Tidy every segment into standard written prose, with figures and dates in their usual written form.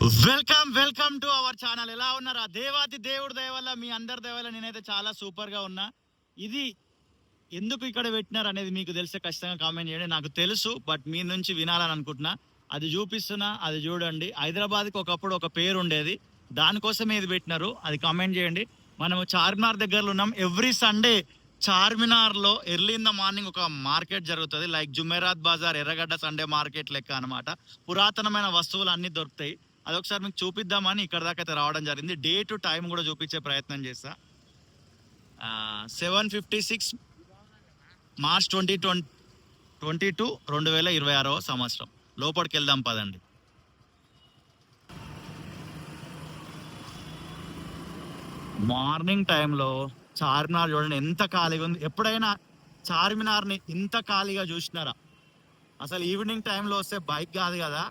Welcome to our channel. ఎలా ఉన్నారా? దేవాతి దేవుడు దయ వల్ల, మీ అందరి దయ వల్ల నేనైతే చాలా సూపర్ గా ఉన్నా. ఇది ఎందుకు ఇక్కడ పెట్టినారు అనేది మీకు తెలిసే ఖచ్చితంగా కామెంట్ చేయండి. నాకు తెలుసు, బట్ మీ నుంచి వినాలని అనుకుంటున్నా. అది చూపిస్తున్నా, అది చూడండి. హైదరాబాద్కి ఒకప్పుడు ఒక పేరు ఉండేది, దానికోసమే ఇది పెట్టినారు. అది కామెంట్ చేయండి. మనము చార్మినార్ దగ్గరలో ఉన్నాం. ఎవ్రీ సండే చార్మినార్ లో ఎర్లీ ఇన్ ద మార్నింగ్ ఒక మార్కెట్ జరుగుతుంది, లైక్ జుమేరాత్ బజార్, ఎర్రగడ్డ సండే మార్కెట్ లెక్క అనమాట. పురాతనమైన వస్తువులు అన్ని దొరుకుతాయి. అదొకసారి మీకు చూపిద్దామని ఇక్కడ దాకా అయితే రావడం జరిగింది. డే టు టైం కూడా చూపించే ప్రయత్నం చేస్తా. 7:56 మార్చ్ 2022 2026 సంవత్సరం. లోపలికి వెళ్దాం పదండి. మార్నింగ్ టైంలో చార్మినార్ చూడండి ఎంత ఖాళీగా ఉంది. ఎప్పుడైనా చార్మినార్ని ఇంత ఖాళీగా చూసినారా? అసలు ఈవినింగ్ టైంలో వస్తే బైక్ కాదు కదా,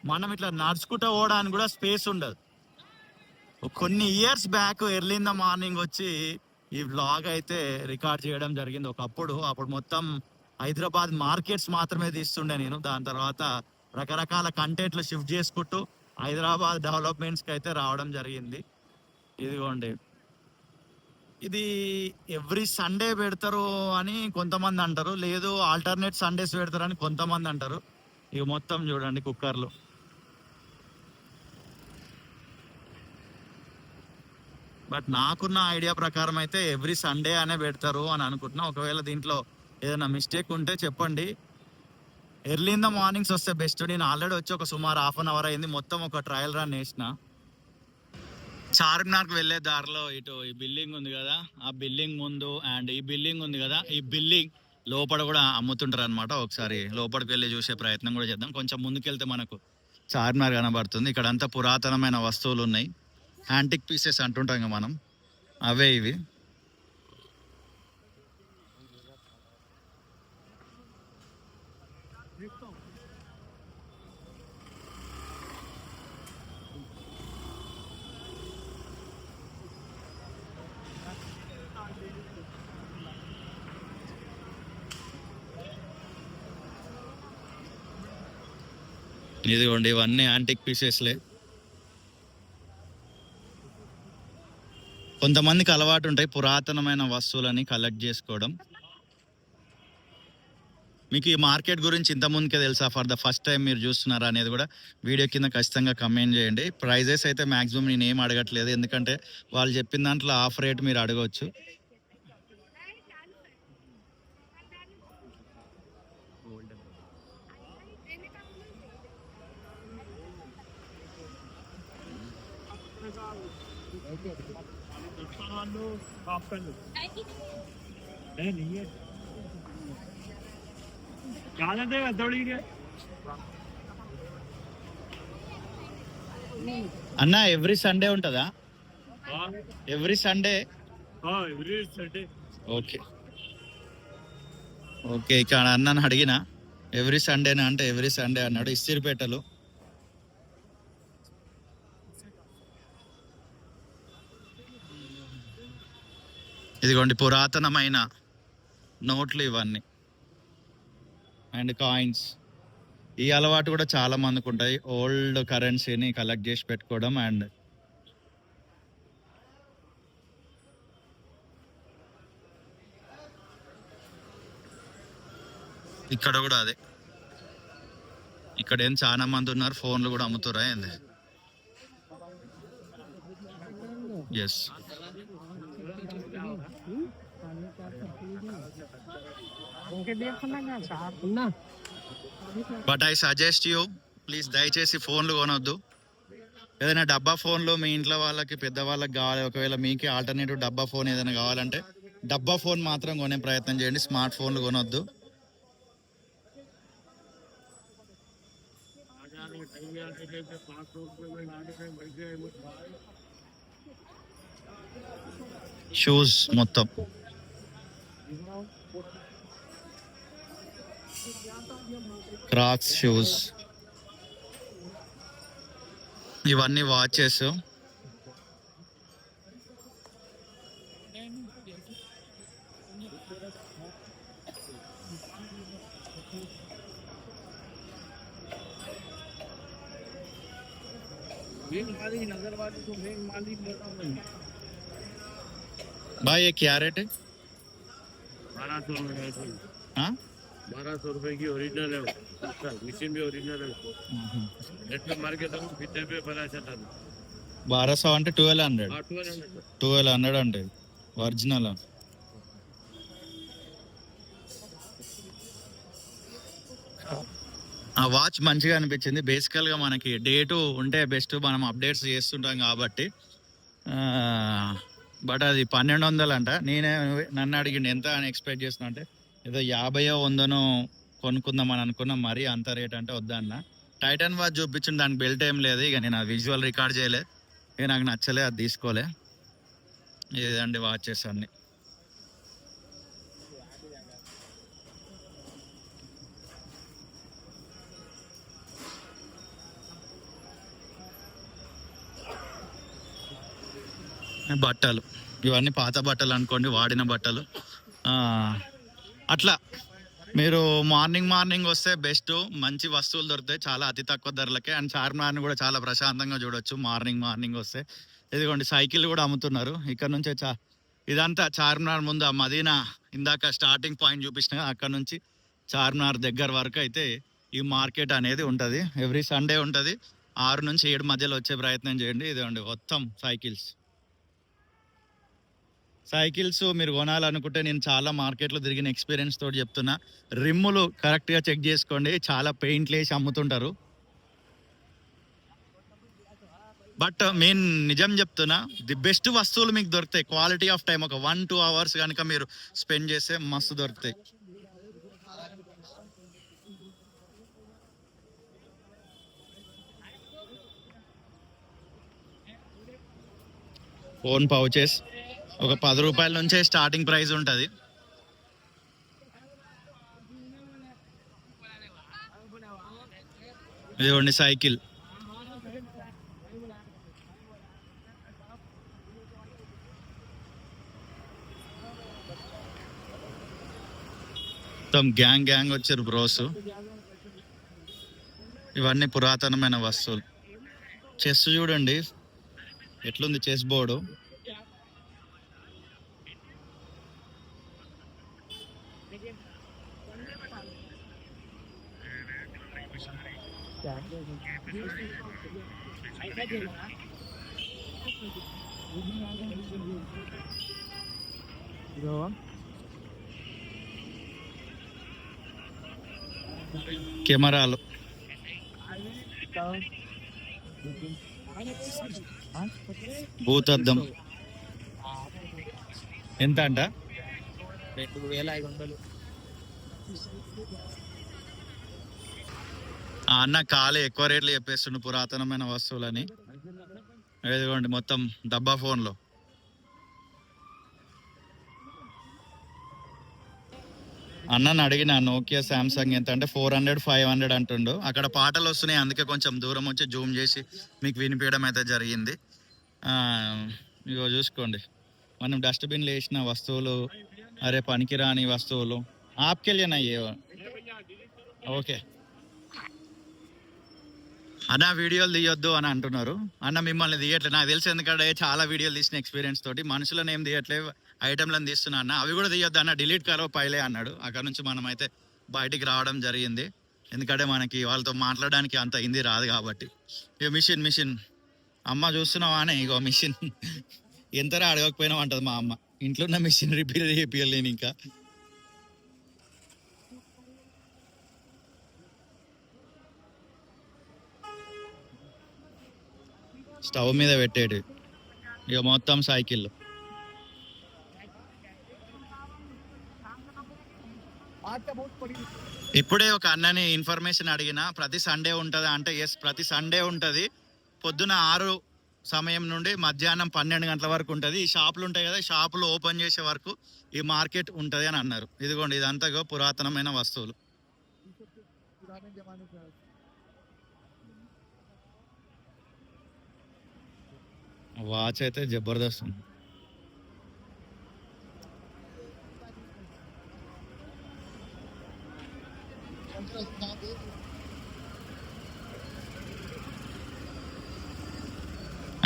మనం ఇట్లా నడుచుకుంటూ పోవడానికి కూడా స్పేస్ ఉండదు. కొన్ని years back early in the morning వచ్చి ఈ వ్లాగ్ అయితే రికార్డ్ చేయడం జరిగింది. అప్పుడు మొత్తం హైదరాబాద్ మార్కెట్స్ మాత్రమే తీస్తుండే నేను. దాని తర్వాత రకరకాల కంటెంట్లు షిఫ్ట్ చేసుకుంటూ హైదరాబాద్ డెవలప్మెంట్స్కి అయితే రావడం జరిగింది. ఇదిగోండి, ఇది ఎవ్రీ సండే పెడతారు అని కొంతమంది అంటారు, లేదు ఆల్టర్నేట్ సండేస్ పెడతారు అని కొంతమంది అంటారు. ఇక మొత్తం చూడండి కుక్కర్లు. బట్ నాకున్న ఐడియా ప్రకారం అయితే ఎవ్రీ సండే అనే పెడతారు అని అనుకుంటున్నా. ఒకవేళ దీంట్లో ఏదైనా మిస్టేక్ ఉంటే చెప్పండి. ఎర్లీ ఇన్ ద మార్నింగ్స్ వస్తే బెస్ట్. నేను ఆల్రెడీ వచ్చి ఒక సుమారు ½ అన్ అవర్ అయింది. మొత్తం ఒక ట్రయల్ రన్ వేసిన. చార్మినార్కి వెళ్ళే దారిలో ఇటు ఈ బిల్డింగ్ ఉంది కదా, ఆ బిల్డింగ్ ముందు అండ్ ఈ బిల్డింగ్ ఉంది కదా, ఈ బిల్డింగ్ లోపల కూడా అమ్ముతుంటారు అనమాట. ఒకసారి లోపలికి వెళ్ళి చూసే ప్రయత్నం కూడా చేద్దాం. కొంచెం ముందుకెళ్తే మనకు చార్మినార్ కనబడుతుంది. ఇక్కడ అంతా పురాతనమైన వస్తువులు ఉన్నాయి, యాంటిక్ పీసెస్ అంటుంటాం కదా మనం, అవే ఇవి. ఇదిగోండి, ఇవన్నీ యాంటిక్ పీసెస్లే. కొంతమందికి అలవాటు ఉంటాయి పురాతనమైన వస్తువులని కలెక్ట్ చేసుకోవడం. మీకు ఈ మార్కెట్ గురించి ఇంత ముందుకే తెలుసా? ఫర్ ద ఫస్ట్ టైం మీరు చూస్తున్నారా అనేది కూడా వీడియో కింద ఖచ్చితంగా కమెంట్ చేయండి. ప్రైజెస్ అయితే మ్యాక్సిమం నేను ఏం అడగట్లేదు, ఎందుకంటే వాళ్ళు చెప్పిన దాంట్లో ఆఫ్ రేట్ మీరు అడగవచ్చు. అన్న ఎవ్రీ సండే ఉంటుందా? Every Sunday. Okay okay. ఇక్కడ అన్నను అడిగిన ఎవ్రీ సండేనా అంటే ఎవ్రీ సండే అన్నాడు. ఇస్తిరిపేటలు. ఇదిగోండి పురాతనమైన నోట్లు ఇవన్నీ అండ్ కాయిన్స్. ఈ అలవాటు కూడా చాలా మందికి ఉంటాయి, ఓల్డ్ కరెన్సీని కలెక్ట్ చేసి పెట్టుకోవడం. అండ్ ఇక్కడ కూడా అదే. ఇక్కడ ఏం చాలా మంది ఉన్నారు, ఫోన్లు కూడా అమ్ముతారా ఏంది? Yes. But I suggest you, please దయచేసి ఫోన్లు కొనొద్దు. ఏదైనా డబ్బా ఫోన్లు మీ ఇంట్లో వాళ్ళకి పెద్దవాళ్ళకి కావాలి, ఒకవేళ మీకే ఆల్టర్నేటివ్ డబ్బా ఫోన్ ఏదైనా కావాలంటే డబ్బా ఫోన్ మాత్రం కొనే ప్రయత్నం చేయండి, స్మార్ట్ ఫోన్లు కొనొద్దు. షూస్ మొత్తం క్రాక్స్ షూస్, ఇవన్నీ వాచెస్. भाई ये क्या रेट है? 1200 रुपए हाँ 1200 रुपए की ओरिजिनल है वो। मशीन भी ओरिजिनल है उसको। नेट पे मार के तो फीते पे बना चटा 1200 అంటే 1200. 1200 1200 అంటే ఒరిజినల్. ఆ వాచ్ మంచిగా అనిపించింది. బేసికల్గా మనకి డేటు ఉంటే బెస్ట్, మనం అప్డేట్స్ చేస్తుంటాం కాబట్టి. బట్ అది 1200 అంట. నన్ను అడిగిండు ఎంత అని ఎక్స్పెక్ట్ చేస్తున్నా అంటే ఏదో 50-100 కొనుక్కుందామని అనుకున్నాం. మరి అంత రేట్ అంటే వద్దన్న. టైటన్ వాచ్ చూపించింది, దానికి బెల్ట్ ఏం లేదు. ఇక నేను ఆ విజువల్ రికార్డ్ చేయలే, ఇక నాకు నచ్చలే, అది తీసుకోలే. ఇదండి వాచెస్ అన్ని. బట్టలు ఇవన్నీ పాత బట్టలు అనుకోండి, వాడిన బట్టలు. అట్లా మీరు మార్నింగ్ వస్తే బెస్ట్, మంచి వస్తువులు దొరుకుతాయి చాలా అతి తక్కువ ధరలకే. అండ్ చార్మినార్ని కూడా చాలా ప్రశాంతంగా చూడొచ్చు మార్నింగ్ వస్తే. ఇదిగోండి సైకిల్ కూడా అమ్ముతున్నారు ఇక్కడ నుంచే. ఇదంతా చార్మినార్ ముందు ఆ మదీనా ఇందాక స్టార్టింగ్ పాయింట్ చూపించిన అక్కడ నుంచి చార్మినార్ దగ్గర వరకు అయితే ఈ మార్కెట్ అనేది ఉంటుంది. ఎవ్రీ సండే ఉంటుంది. 6 నుంచి 7 మధ్యలో వచ్చే ప్రయత్నం చేయండి. ఇదిగోండి మొత్తం సైకిల్స్ మీరు కొనాలనుకుంటే నేను చాలా మార్కెట్లో తిరిగిన ఎక్స్పీరియన్స్ తోటి చెప్తున్నా. రిమ్ములు కరెక్ట్గా చెక్ చేసుకోండి, చాలా పెయింట్లు వేసి అమ్ముతుంటారు. బట్ నేను నిజం చెప్తున్నా, ది బెస్ట్ వస్తువులు మీకు దొరుకుతాయి. క్వాలిటీ ఆఫ్ టైం ఒక 1-2 అవర్స్ కనుక మీరు స్పెండ్ చేస్తే మస్తు దొరుకుతాయి. ఫోన్ పౌచెస్ ఒక 10 రూపాయల నుంచే స్టార్టింగ్ ప్రైస్ ఉంటుంది. ఇదిగోండి సైకిల్. మొత్తం గ్యాంగ్ వచ్చారు బ్రోస్. ఇవన్నీ పురాతనమైన వస్తువులు. చెస్ చూడండి ఎట్లుంది, చెస్ బోర్డు. కెమెరాలు, భూతద్దం ఎంత అంట? 2500. అన్న కాలే ఎక్కువ రేట్లు చెప్పేస్తుండు పురాతనమైన వస్తువులని. ఇదిగోండి మొత్తం డబ్బా ఫోన్లో. అన్నని అడిగిన నోకియా శాంసంగ్ ఎంత అంటే 400-500 అంటుండు. అక్కడ పాటలు వస్తున్నాయి, అందుకే కొంచెం దూరం వచ్చి జూమ్ చేసి మీకు వినిపించడం అయితే జరిగింది. ఇగో చూసుకోండి, మనం డస్ట్బిన్లు వేసిన వస్తువులు, అరే పనికిరాని వస్తువులు. ఆప్కెళ్ళినాయి. ఓకే అన్న వీడియోలు తీయొద్దు అని అంటున్నారు. అన్న మిమ్మల్ని తీయట్లేదు నాకు తెలుసు, ఎందుకంటే చాలా వీడియోలు తీసిన ఎక్స్పీరియన్స్ తోటి. మనుషులను ఏం తీయట్లేదు, ఐటెంలను తీస్తున్నా అన్న. అవి కూడా తీయొద్దు అన్న, డిలీట్ కరో పైలే అన్నాడు. అక్కడ నుంచి మనం అయితే బయటికి రావడం జరిగింది, ఎందుకంటే మనకి వాళ్ళతో మాట్లాడడానికి అంత హిందీ రాదు కాబట్టి. ఇక మిషన్ అమ్మ చూస్తున్నావా అని, ఇగో మిషన్ ఎంతరా అడగకపోయినావు అంటది మా అమ్మ. ఇంట్లో ఉన్న మిషన్ రిపేర్ చేయాలి ఇంకా. స్టవ్ మీద పెట్టేటి ఇక మొత్తం సైకిల్. ఇప్పుడే ఒక అన్నని ఇన్ఫర్మేషన్ అడిగిన, ప్రతి సండే ఉంటుందా అంటే ఎస్ ప్రతి సండే ఉంటుంది. పొద్దున 6 సమయం నుండి మధ్యాహ్నం 12 గంటల వరకు ఉంటుంది. ఈ షాపులు ఉంటాయి కదా, షాపులు ఓపెన్ చేసే వరకు ఈ మార్కెట్ ఉంటుంది అని అన్నారు. ఇదిగోండి ఇదంతా పురాతనమైన వస్తువులు. వాచ్ అయితే జబర్దస్త్ ఉంది.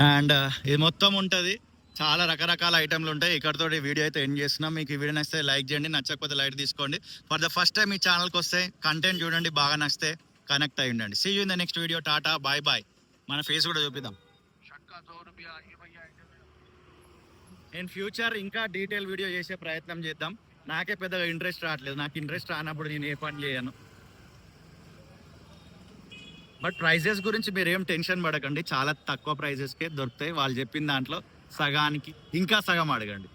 అండ్ ఇది మొత్తం ఉంటుంది, చాలా రకరకాల ఐటమ్లు ఉంటాయి. ఇక్కడతో వీడియో అయితే ఎండ్ చేస్తున్నాం. మీకు ఈ వీడియో నచ్చితే లైక్ చేయండి, నచ్చకపోతే లైక్ తీసుకోండి. ఫర్ ద ఫస్ట్ టైం ఈ ఛానల్కి వస్తే కంటెంట్ చూడండి, బాగా నచ్చితే కనెక్ట్ అయ్యి ఉండండి. See you in the next video. Ta-ta, bye bye. మన ఫేస్ కూడా చూపిద్దాం. నేను ఫ్యూచర్ ఇంకా డీటెయిల్ వీడియో చేసే ప్రయత్నం చేద్దాం. నాకే పెద్దగా ఇంట్రెస్ట్ రావట్లేదు. నాకు ఇంట్రెస్ట్ రానప్పుడు నేను ఏ పని చేయను. బట్ ప్రైజెస్ గురించి మీరు ఏం టెన్షన్ పడకండి, చాలా తక్కువ ప్రైజెస్కే దొరుకుతాయి. వాళ్ళు చెప్పిన దాంట్లో సగానికి ఇంకా సగం అడగండి.